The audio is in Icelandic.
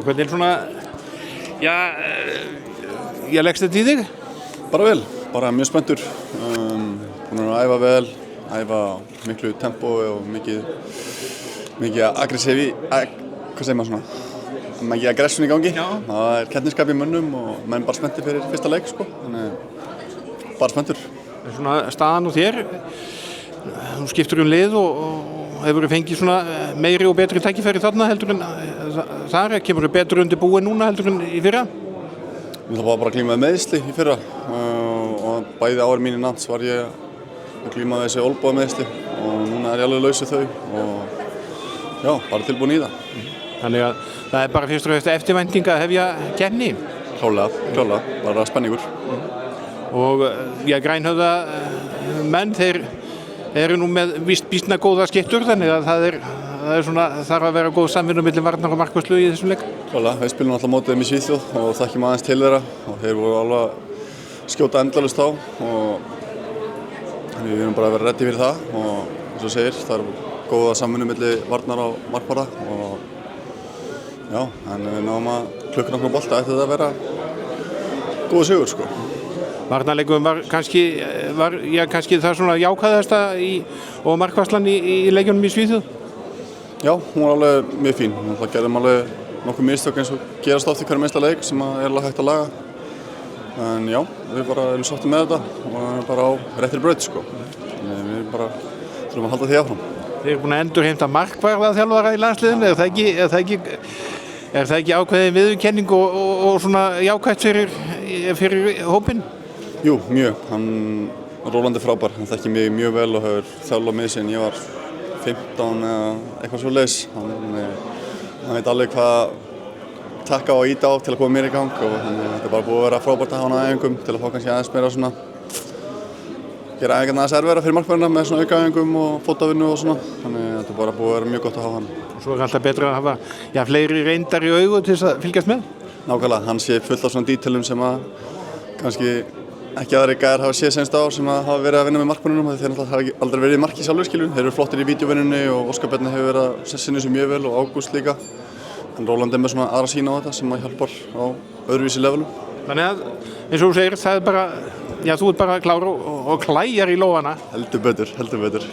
Hvernig svona, leggst þetta í þig? Bara vel, bara mjög spenntur. Búin að æfa vel, æfa miklu tempói og mikið aggressívi, hvað segir maður svona? Mikið aggression í gangi. Já. Það keppnisskap í mönnum og menn bara spenntir fyrir fyrsta leik, sko. Þannig bara spenntur. Svona staðan og þér, þú skiptur lið og hefur fengið svona meiri og betri tækifæri þarna heldur en þar, kemur betur undir búið núna heldur en í fyrra? Ég ætla bara að glíma með meiðsli í fyrra og bæði ári mín í Nantes var ég að glíma með þessi olnbogameneiðsli og núna er ég alveg laus við þau og bara tilbúin í það. Þannig að það er bara fyrst og fremst eftirvænting að hefja keppni? Klálega, bara spenningur. Og grænhöfða menn, þeir eru nú með víst býsna góða skyttur, þannig að það er svona, þarf að vera góð samvinna milli varnar og markvörslu í þessum leik. Klálega, við spilum alltaf mótið þeim í Svíþjóð og þekkjum aðeins til þeirra og þeir voru alveg að skjóta endalaust á og við erum bara að vera reddi fyrir það og eins og segir, það er góða samvinna milli varnar og markvarða og en við náum að klukka nokkrum bolta ætti það að vera góð sigur, sko. Varnarleikurinn var kannski það svona jákvæðasta og markvarslan í leikjunum í Svíþjóð? Já, hún var alveg mjög fín. Við gerðum alveg nokkuð mistök eins og gerast oft í hverjum einsta leik sem er alveg hægt að laga. En já, við bara erum sáttir með þetta og erum bara á réttri braut, sko. Við bara þurfum að halda því áfram. Þið eru búin að endurheimta markvarða þjálfara í landsliðinu. Er það ekki ákveðin viðurkenning og svona jákvætt fyrir hópinn? Jú, mjög. Róland er frábær. Hann þekkir mig mjög vel og hefur þjálfað mig síðan ég var 15 eða eitthvað svoleiðis. Hann veit alveg hvað taka og íta á til að koma mér í gang og þetta er bara búið að vera frábært að hafa hann á æfingum til að fá kannski aðeins meira svona gera æfingarnar aðeins erfiðara fyrir markverðina með svona aukaæfingum og fótavinnu og svona. Þannig að þetta er bara búið að vera mjög gott að hafa hann. Og svo er alltaf betra að hafa fleiri reyndar í augu til þess að fylgjast með? Nákvæmlega, hann sé fullt af svona dítelum sem að kannski ekki aðri gæðar hafa séð senst á sem að hafa verið að vinna með markmönnunum þeir hafa aldrei verið í marki sjálfur, skilur. Þeir eru flottir í vídeóvinnunni og Óskar Bjarni hefur verið að sinna þessu mjög vel og Ágúst líka. En Róland er með svona aðra sýn á þetta sem að hjálpar á öðruvísi levelum. Þannig að, eins og þú segir, það er bara, þú ert bara klár og klæjar í lófana. Heldur betur.